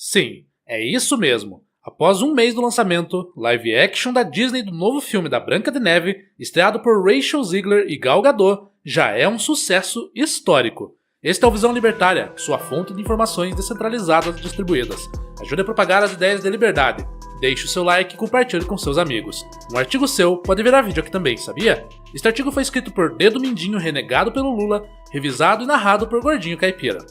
Sim, é isso mesmo. Após um mês do lançamento, live action da Disney do novo filme da Branca de Neve, estreado por Rachel Zegler e Gal Gadot, já é um sucesso histórico. Este é o Visão Libertária, sua fonte de informações descentralizadas distribuídas. Ajude a propagar as ideias de liberdade. Deixe o seu like e compartilhe com seus amigos. Um artigo seu pode virar vídeo aqui também, sabia? Este artigo foi escrito por Dedo Mindinho renegado pelo Lula, revisado e narrado por Gordinho Caipira.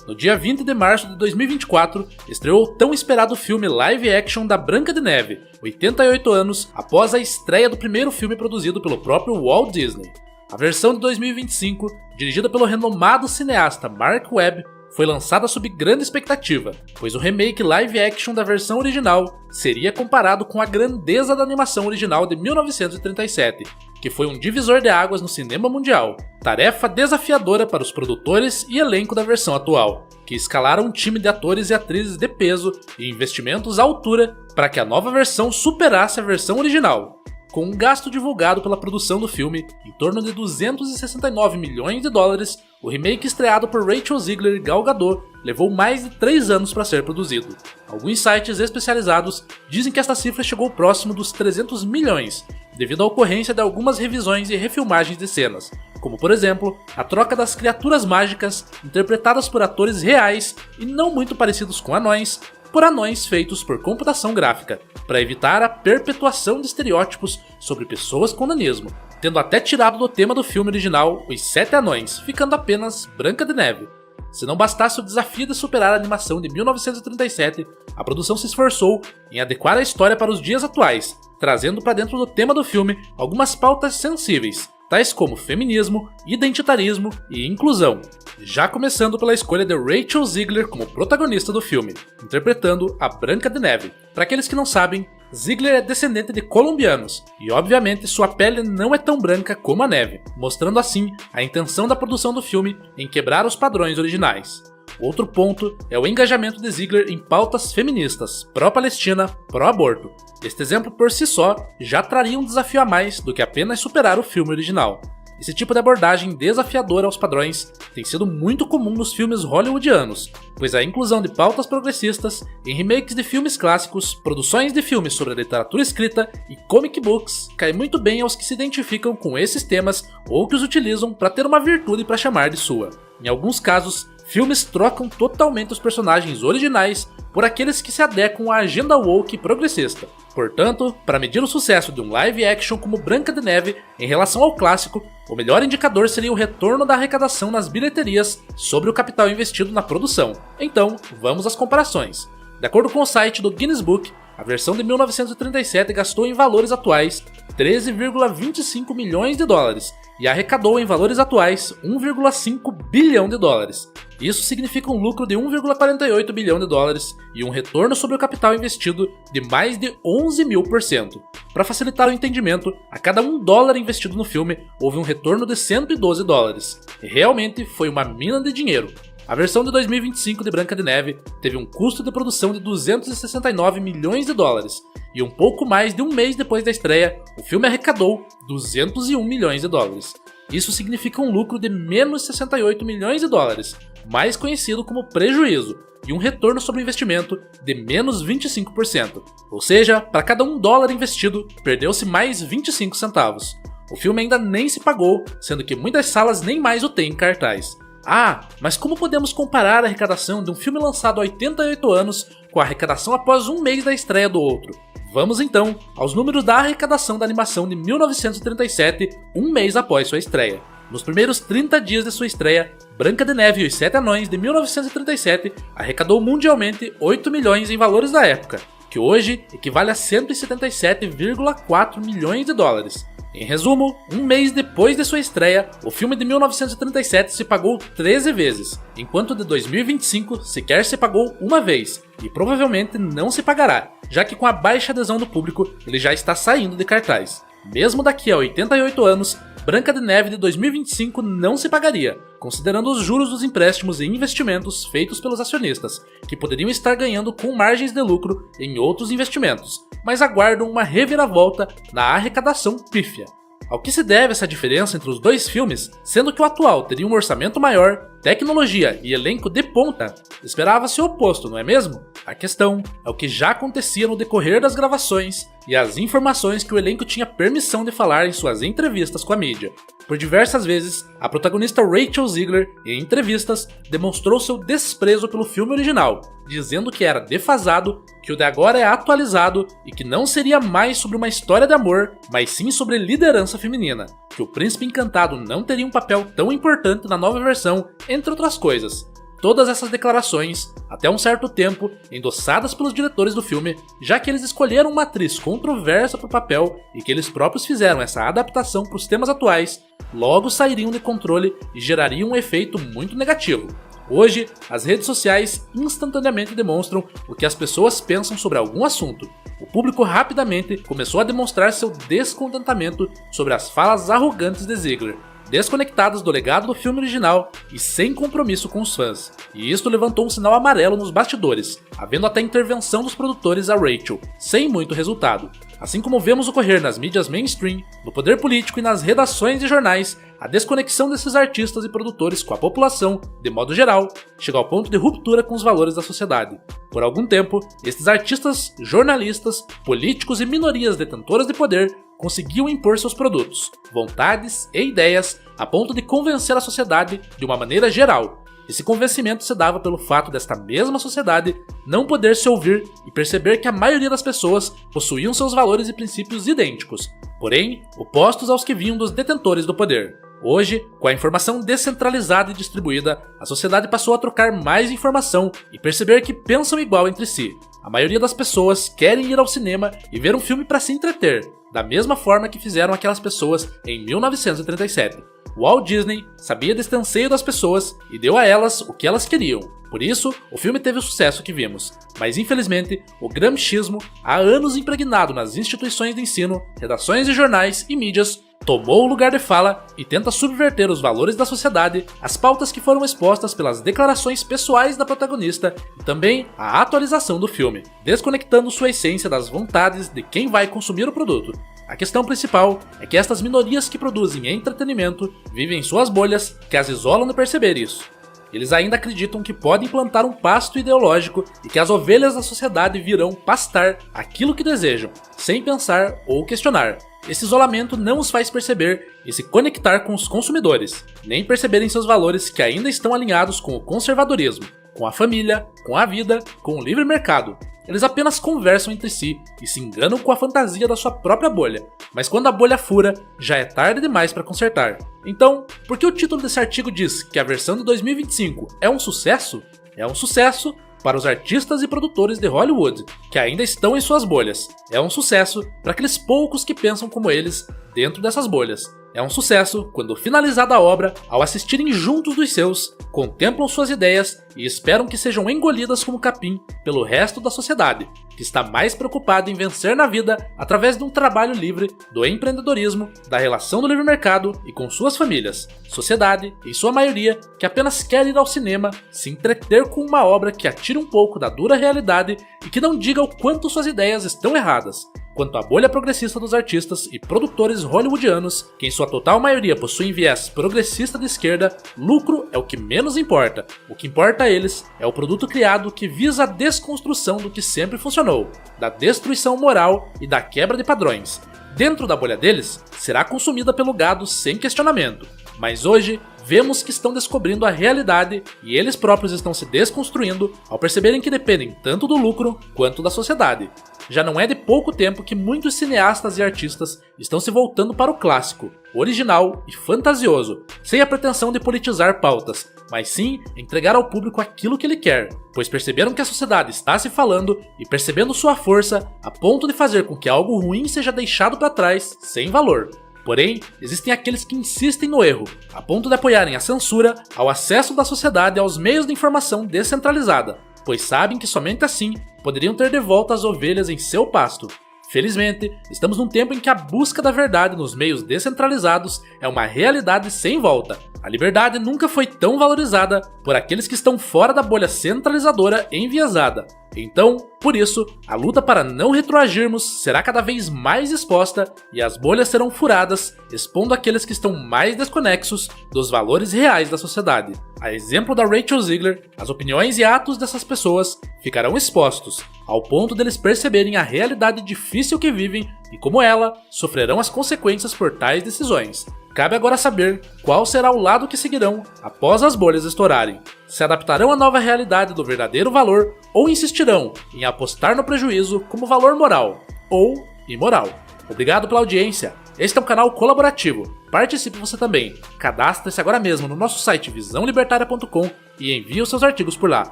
No dia 20 de março de 2024, estreou o tão esperado filme live action da Branca de Neve, 88 anos após a estreia do primeiro filme produzido pelo próprio Walt Disney. A versão de 2025, dirigida pelo renomado cineasta Mark Webb, foi lançada sob grande expectativa, pois o remake live action da versão original seria comparado com a grandeza da animação original de 1937, que foi um divisor de águas no cinema mundial, tarefa desafiadora para os produtores e elenco da versão atual, que escalaram um time de atores e atrizes de peso e investimentos à altura para que a nova versão superasse a versão original. Com um gasto divulgado pela produção do filme em torno de 269 milhões de dólares, o remake estreado por Rachel Zegler e Gal Gadot levou mais de 3 anos para ser produzido. Alguns sites especializados dizem que esta cifra chegou próximo dos 300 milhões, devido à ocorrência de algumas revisões e refilmagens de cenas, como por exemplo, a troca das criaturas mágicas interpretadas por atores reais e não muito parecidos com anões, por anões feitos por computação gráfica, para evitar a perpetuação de estereótipos sobre pessoas com nanismo, tendo até tirado do tema do filme original os 7 anões, ficando apenas Branca de Neve. Se não bastasse o desafio de superar a animação de 1937, a produção se esforçou em adequar a história para os dias atuais, trazendo para dentro do tema do filme algumas pautas sensíveis, tais como feminismo, identitarismo e inclusão, já começando pela escolha de Rachel Zegler como protagonista do filme, interpretando a Branca de Neve. Para aqueles que não sabem, Zegler é descendente de colombianos, e obviamente sua pele não é tão branca como a neve, mostrando assim a intenção da produção do filme em quebrar os padrões originais. Outro ponto é o engajamento de Zegler em pautas feministas, pró-Palestina, pró-aborto. Este exemplo por si só já traria um desafio a mais do que apenas superar o filme original. Esse tipo de abordagem desafiadora aos padrões tem sido muito comum nos filmes hollywoodianos, pois a inclusão de pautas progressistas em remakes de filmes clássicos, produções de filmes sobre a literatura escrita e comic books cai muito bem aos que se identificam com esses temas ou que os utilizam para ter uma virtude para chamar de sua. Em alguns casos, filmes trocam totalmente os personagens originais por aqueles que se adequam à agenda woke progressista. Portanto, para medir o sucesso de um live action como Branca de Neve em relação ao clássico, o melhor indicador seria o retorno da arrecadação nas bilheterias sobre o capital investido na produção. Então, vamos às comparações. De acordo com o site do Guinness Book, a versão de 1937 gastou em valores atuais 13,25 milhões de dólares e arrecadou em valores atuais 1,5 bilhão de dólares. Isso significa um lucro de 1,48 bilhão de dólares e um retorno sobre o capital investido de mais de 11.000%. Para facilitar o entendimento, a cada $1 investido no filme, houve um retorno de 112 dólares. E realmente foi uma mina de dinheiro. A versão de 2025 de Branca de Neve teve um custo de produção de 269 milhões de dólares, e um pouco mais de um mês depois da estreia, o filme arrecadou 201 milhões de dólares. Isso significa um lucro de menos 68 milhões de dólares, mais conhecido como prejuízo, e um retorno sobre o investimento de menos 25%. Ou seja, para cada $1 investido, perdeu-se mais 25 centavos. O filme ainda nem se pagou, sendo que muitas salas nem mais o têm em cartaz. Ah, mas como podemos comparar a arrecadação de um filme lançado há 88 anos com a arrecadação após um mês da estreia do outro? Vamos então aos números da arrecadação da animação de 1937, um mês após sua estreia. Nos primeiros 30 dias de sua estreia, Branca de Neve e os 7 Anões de 1937 arrecadou mundialmente 8 milhões em valores da época, que hoje equivale a 177,4 milhões de dólares. Em resumo, um mês depois de sua estreia, o filme de 1937 se pagou 13 vezes, enquanto de 2025 sequer se pagou uma vez, e provavelmente não se pagará, já que com a baixa adesão do público, ele já está saindo de cartaz. Mesmo daqui a 88 anos, Branca de Neve de 2025 não se pagaria, considerando os juros dos empréstimos e investimentos feitos pelos acionistas, que poderiam estar ganhando com margens de lucro em outros investimentos, mas aguardam uma reviravolta na arrecadação pífia. Ao que se deve essa diferença entre os dois filmes, sendo que o atual teria um orçamento maior, tecnologia e elenco de ponta? Esperava-se o oposto, não é mesmo? A questão é o que já acontecia no decorrer das gravações e as informações que o elenco tinha permissão de falar em suas entrevistas com a mídia. Por diversas vezes, a protagonista Rachel Zegler, em entrevistas, demonstrou seu desprezo pelo filme original, dizendo que era defasado, que o de agora é atualizado e que não seria mais sobre uma história de amor, mas sim sobre liderança feminina, que o Príncipe Encantado não teria um papel tão importante na nova versão, entre outras coisas. Todas essas declarações, até um certo tempo, endossadas pelos diretores do filme, já que eles escolheram uma atriz controversa para o papel e que eles próprios fizeram essa adaptação para os temas atuais, logo sairiam de controle e gerariam um efeito muito negativo. Hoje, as redes sociais instantaneamente demonstram o que as pessoas pensam sobre algum assunto. O público rapidamente começou a demonstrar seu descontentamento sobre as falas arrogantes de Zegler, desconectadas do legado do filme original e sem compromisso com os fãs. E isto levantou um sinal amarelo nos bastidores, havendo até intervenção dos produtores a Rachel, sem muito resultado. Assim como vemos ocorrer nas mídias mainstream, no poder político e nas redações de jornais, a desconexão desses artistas e produtores com a população, de modo geral, chega ao ponto de ruptura com os valores da sociedade. Por algum tempo, estes artistas, jornalistas, políticos e minorias detentoras de poder conseguiam impor seus produtos, vontades e ideias a ponto de convencer a sociedade de uma maneira geral. Esse convencimento se dava pelo fato desta mesma sociedade não poder se ouvir e perceber que a maioria das pessoas possuíam seus valores e princípios idênticos, porém opostos aos que vinham dos detentores do poder. Hoje, com a informação descentralizada e distribuída, a sociedade passou a trocar mais informação e perceber que pensam igual entre si. A maioria das pessoas querem ir ao cinema e ver um filme para se entreter, da mesma forma que fizeram aquelas pessoas em 1937. Walt Disney sabia deste anseio das pessoas e deu a elas o que elas queriam. Por isso, o filme teve o sucesso que vimos. Mas infelizmente, o gramscismo, há anos impregnado nas instituições de ensino, redações de jornais e mídias, tomou o lugar de fala e tenta subverter os valores da sociedade, as pautas que foram expostas pelas declarações pessoais da protagonista e também a atualização do filme, desconectando sua essência das vontades de quem vai consumir o produto. A questão principal é que estas minorias que produzem entretenimento vivem em suas bolhas que as isolam de perceber isso. Eles ainda acreditam que podem plantar um pasto ideológico e que as ovelhas da sociedade virão pastar aquilo que desejam, sem pensar ou questionar. Esse isolamento não os faz perceber e se conectar com os consumidores, nem perceberem seus valores que ainda estão alinhados com o conservadorismo, com a família, com a vida, com o livre mercado. Eles apenas conversam entre si e se enganam com a fantasia da sua própria bolha, mas quando a bolha fura, já é tarde demais para consertar. Então, por que o título desse artigo diz que a versão de 2025 é um sucesso? É um sucesso para os artistas e produtores de Hollywood, que ainda estão em suas bolhas. É um sucesso para aqueles poucos que pensam como eles dentro dessas bolhas. É um sucesso quando, finalizada a obra, ao assistirem juntos dos seus, contemplam suas ideias e esperam que sejam engolidas como capim pelo resto da sociedade, que está mais preocupada em vencer na vida através de um trabalho livre, do empreendedorismo, da relação do livre mercado e com suas famílias. Sociedade, em sua maioria, que apenas quer ir ao cinema, se entreter com uma obra que atire um pouco da dura realidade e que não diga o quanto suas ideias estão erradas. Quanto à bolha progressista dos artistas e produtores hollywoodianos, que em sua total maioria possuem viés progressista de esquerda, lucro é o que menos importa. O que importa a eles é o produto criado que visa a desconstrução do que sempre funcionou, da destruição moral e da quebra de padrões. Dentro da bolha deles, será consumida pelo gado sem questionamento. Mas hoje, vemos que estão descobrindo a realidade e eles próprios estão se desconstruindo ao perceberem que dependem tanto do lucro quanto da sociedade. Já não é de pouco tempo que muitos cineastas e artistas estão se voltando para o clássico, original e fantasioso, sem a pretensão de politizar pautas, mas sim entregar ao público aquilo que ele quer, pois perceberam que a sociedade está se falando e percebendo sua força a ponto de fazer com que algo ruim seja deixado para trás sem valor. Porém, existem aqueles que insistem no erro, a ponto de apoiarem a censura ao acesso da sociedade aos meios de informação descentralizada, pois sabem que somente assim poderiam ter de volta as ovelhas em seu pasto. Felizmente, estamos num tempo em que a busca da verdade nos meios descentralizados é uma realidade sem volta. A liberdade nunca foi tão valorizada por aqueles que estão fora da bolha centralizadora enviesada. Então, por isso, a luta para não retroagirmos será cada vez mais exposta e as bolhas serão furadas, expondo aqueles que estão mais desconexos dos valores reais da sociedade. A exemplo da Rachel Ziegler, as opiniões e atos dessas pessoas ficarão expostos, ao ponto deles perceberem a realidade difícil que vivem e como ela sofrerão as consequências por tais decisões. Cabe agora saber qual será o lado que seguirão após as bolhas estourarem. Se adaptarão à nova realidade do verdadeiro valor ou insistirão em apostar no prejuízo como valor moral ou imoral. Obrigado pela audiência. Este é um canal colaborativo. Participe você também. Cadastre-se agora mesmo no nosso site visãolibertaria.com e envie os seus artigos por lá.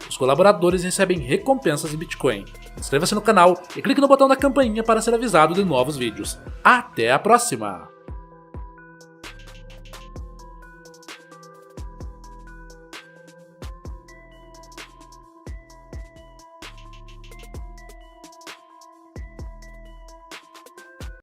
Os colaboradores recebem recompensas em Bitcoin. Inscreva-se no canal e clique no botão da campainha para ser avisado de novos vídeos. Até a próxima!